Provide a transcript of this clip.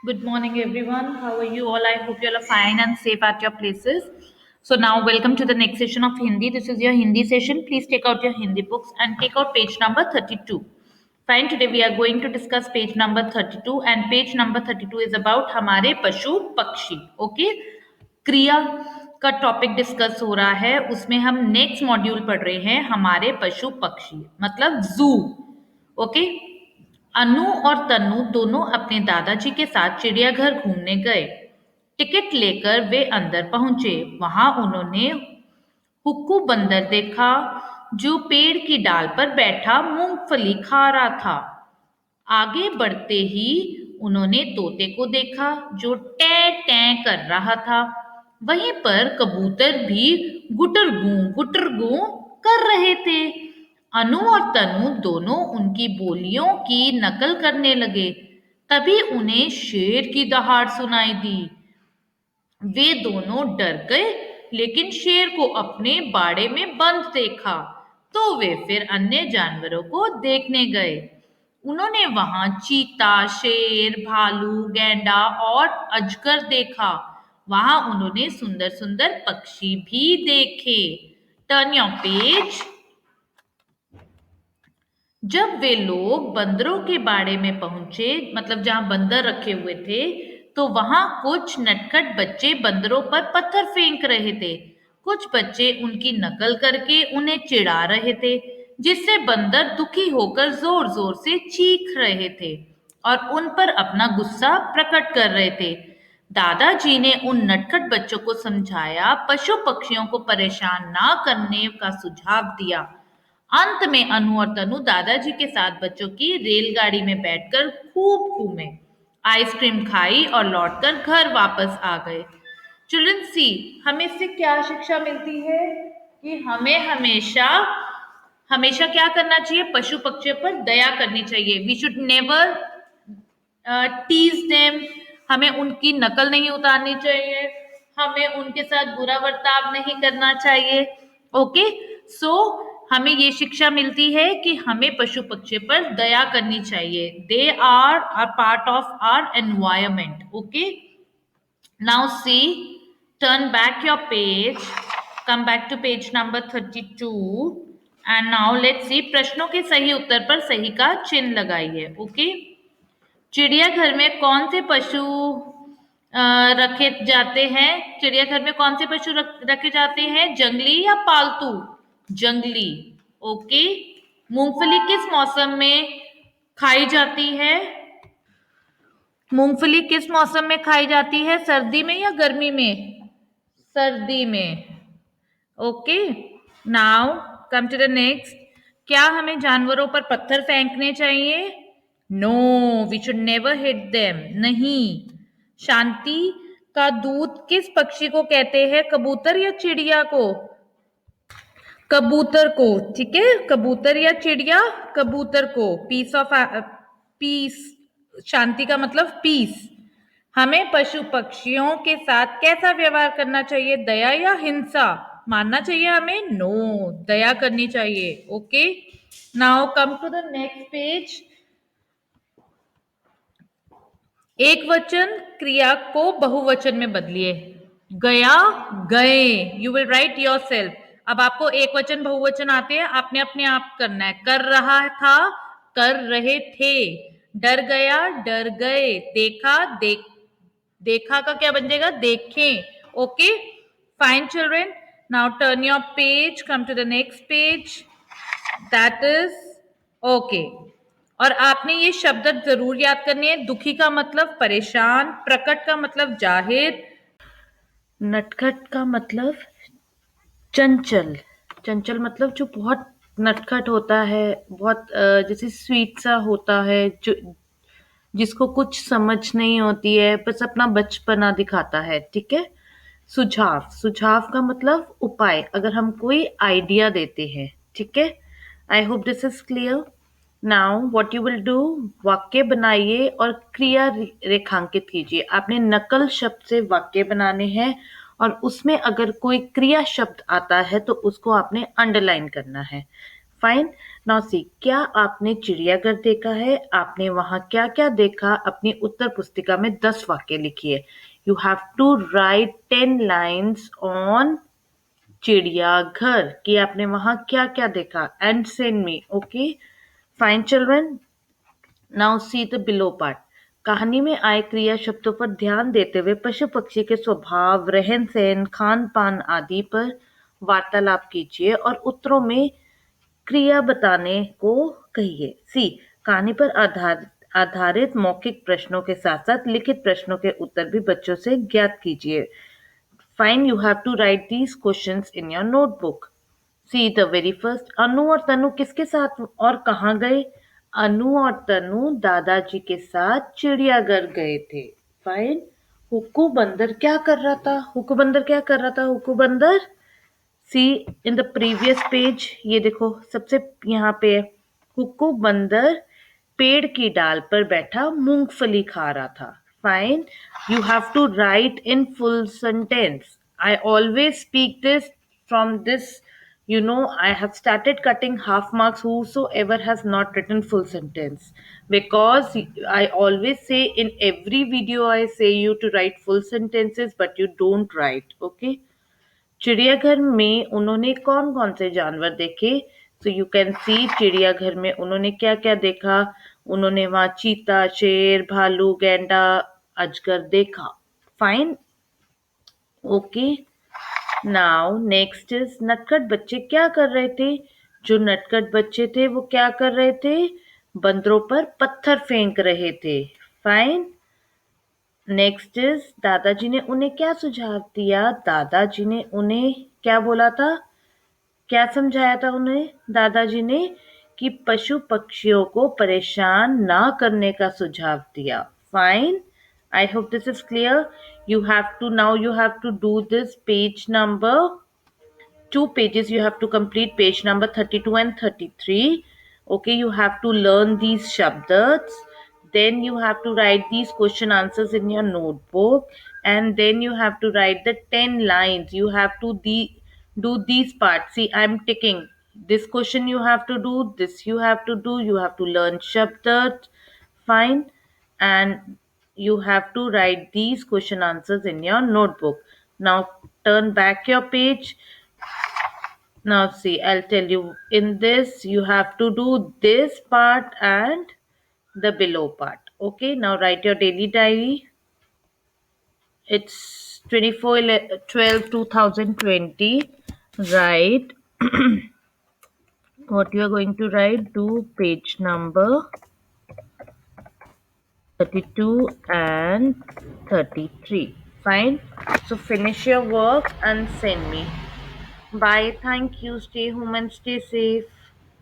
Good morning, everyone. How are you all? I hope you all are fine and safe at your places. So now, welcome to the next session of Hindi. This is your Hindi session. Please take out your Hindi books and take out page number 32. Fine. Today we are going to discuss page number 32, and page number 32 is about हमारे पशु पक्षी. Okay. क्रिया का topic discuss हो रहा है. उसमें हम नेक्स्ट मॉड्यूल पढ़ रहे हैं हमारे पशु पक्षी मतलब जू. ओके. अनु और तन्नु दोनों अपने दादाजी के साथ चिड़ियाघर घूमने गए. टिकट लेकर वे अंदर पहुंचे. वहां उन्होंने हुक्कू बंदर देखा जो पेड़ की डाल पर बैठा मूंगफली खा रहा था. आगे बढ़ते ही उन्होंने तोते को देखा जो टे टे कर रहा था. वहीं पर कबूतर भी गुटर गूं कर रहे थे. अनु और तनु दोनों उनकी बोलियों की नकल करने लगे. तभी उन्हें शेर की दहाड़ सुनाई दी. वे दोनों डर गए, लेकिन शेर को अपने बाड़े में बंद देखा तो वे फिर अन्य जानवरों को देखने गए. उन्होंने वहां चीता, शेर, भालू, गैंडा और अजगर देखा. वहां उन्होंने सुंदर सुंदर पक्षी भी देखे. Turn your page. जब वे लोग बंदरों के बाड़े में पहुंचे, मतलब जहां बंदर रखे हुए थे, तो वहां कुछ नटखट बच्चे बंदरों पर पत्थर फेंक रहे थे. कुछ बच्चे उनकी नकल करके उन्हें चिढ़ा रहे थे, जिससे बंदर दुखी होकर जोर जोर से चीख रहे थे और उन पर अपना गुस्सा प्रकट कर रहे थे. दादाजी ने उन नटखट बच्चों को समझाया, पशु पक्षियों को परेशान ना करने का सुझाव दिया. अंत में अनु और तनु दादाजी के साथ बच्चों की रेलगाड़ी में बैठकर खूब घूमे, आइसक्रीम खाई और लौटकर घर वापस आ गए. चिल्ड्रन सी, हमें इससे क्या शिक्षा मिलती है कि हमें हमेशा हमेशा क्या करना चाहिए? पशु पक्षियों पर दया करनी चाहिए. We should never tease them. हमें उनकी नकल नहीं उतारनी चाहिए. हमें उनके साथ बुरा बर्ताव नहीं करना चाहिए. ओके. सो हमें ये शिक्षा मिलती है कि हमें पशु पक्षी पर दया करनी चाहिए. They are a part of our environment. Okay. Now see, turn back your page, come back to page number 32 and now let's see. प्रश्नों के सही उत्तर पर सही का चिन्ह लगाइए. ओके. चिड़ियाघर में कौन से पशु रखे जाते हैं? चिड़ियाघर में कौन से पशु रखे जाते हैं? जंगली या पालतू? जंगली. ओके. मूंगफली किस मौसम में खाई जाती है? मूंगफली किस मौसम में खाई जाती है? सर्दी में या गर्मी में? सर्दी में. Okay. Now come to the next. क्या हमें जानवरों पर पत्थर फेंकने चाहिए? No, we should never hit them. नहीं. शांति का दूत किस पक्षी को कहते हैं? कबूतर या चिड़िया को? कबूतर को. ठीक है. कबूतर या चिड़िया? कबूतर को. पीस. शांति का मतलब पीस. हमें पशु पक्षियों के साथ कैसा व्यवहार करना चाहिए? दया या हिंसा? मानना चाहिए हमें? नो, दया करनी चाहिए. Okay. Now come to the next page. एक वचन क्रिया को बहुवचन में बदलिए. गया, गए. You will write yourself. अब आपको एक वचन बहुवचन आते हैं, आपने अपने आप करना है. कर रहा था, कर रहे थे. डर गया, डर गए. देखा, देखा का क्या बन जाएगा? देखें. Okay. Fine children. Now turn your page, come to the next page. That is okay. और आपने ये शब्द जरूर याद करनी है. दुखी का मतलब परेशान, प्रकट का मतलब जाहिर, नटखट का मतलब चंचल. चंचल मतलब जो बहुत नटखट होता है, बहुत जैसे स्वीट सा होता है, जो जिसको कुछ समझ नहीं होती है, बस अपना बचपना दिखाता है. ठीक है. सुझाव. सुझाव का मतलब उपाय, अगर हम कोई आइडिया देते हैं. ठीक है. आई hope this is clear. Now what you will do, वाक्य बनाइए और क्रिया रेखांकित कीजिए. आपने नकल शब्द से वाक्य बनाने हैं और उसमें अगर कोई क्रिया शब्द आता है तो उसको आपने अंडरलाइन करना है. फाइन। नाउ सी, क्या आपने चिड़ियाघर देखा है? आपने वहां क्या क्या देखा? अपनी उत्तर पुस्तिका में 10 वाक्य लिखिए। You have to write 10 lines on चिड़ियाघर कि आपने वहां क्या क्या देखा and send me. Okay fine children. Now see the below part. कहानी में आए क्रिया शब्दों पर ध्यान देते हुए पशु पक्षी के स्वभाव, रहन सहन, खान पान आदि पर वार्तालाप कीजिए और उत्तरों में क्रिया बताने को कहिए। सी, कहानी पर आधारित मौखिक प्रश्नों के साथ साथ लिखित प्रश्नों के उत्तर भी बच्चों से ज्ञात कीजिए। Fine, you have to write these questions in your notebook. See the very first, Anu और तनु किसके साथ और कहाँ गए? अनु और तनु दादाजी के साथ चिड़ियाघर गए थे। फाइन। हुक्कू बंदर क्या कर रहा था? हुक्कू बंदर क्या कर रहा था? हुक्कू बंदर, सी इन द प्रीवियस पेज, ये देखो सबसे यहाँ पे है। हुक्कू बंदर पेड़ की डाल पर बैठा मूंगफली खा रहा था। Fine. You have to write in full sentence. I always speak this from this, I have started cutting half marks whosoever has not written full sentence, because I always say in every video I say you to write full sentences but you don't write. Okay. चिड़ियाघर में उन्होंने कौन कौन से जानवर देखे? So you can see, चिड़ियाघर में उन्होंने क्या क्या देखा? उन्होंने वहां चीता, शेर, भालू, गैंडा, अजगर देखा। Fine. Okay. Now next is, नटखट बच्चे क्या कर रहे थे? जो नटखट बच्चे थे वो क्या कर रहे थे? बंदरों पर पत्थर फेंक रहे थे। फाइन। नेक्स्ट इज, दादाजी ने उन्हें क्या सुझाव दिया? दादाजी ने उन्हें क्या बोला था? क्या समझाया था उन्हें दादाजी ने? कि पशु पक्षियों को परेशान ना करने का सुझाव दिया। Fine. I hope this is clear. You have to do this page number 2 pages. You have to complete page number 32 and 33. Okay, you have to learn these shabdas. Then you have to write these question answers in your notebook, and then you have to write the 10 lines. You have to do these parts. See, I'm ticking. This question you have to do, this you have to do, you have to learn shabdas. Fine. And you have to write these question answers in your notebook. Now turn back your page. Now see, I'll tell you, in this you have to do this part and the below part. Okay, now write your daily diary. It's 24/12/2020. Write what you are going to write. Do page number 32 and 33. Fine. So finish your work and send me. Bye. Thank you. Stay home and stay safe.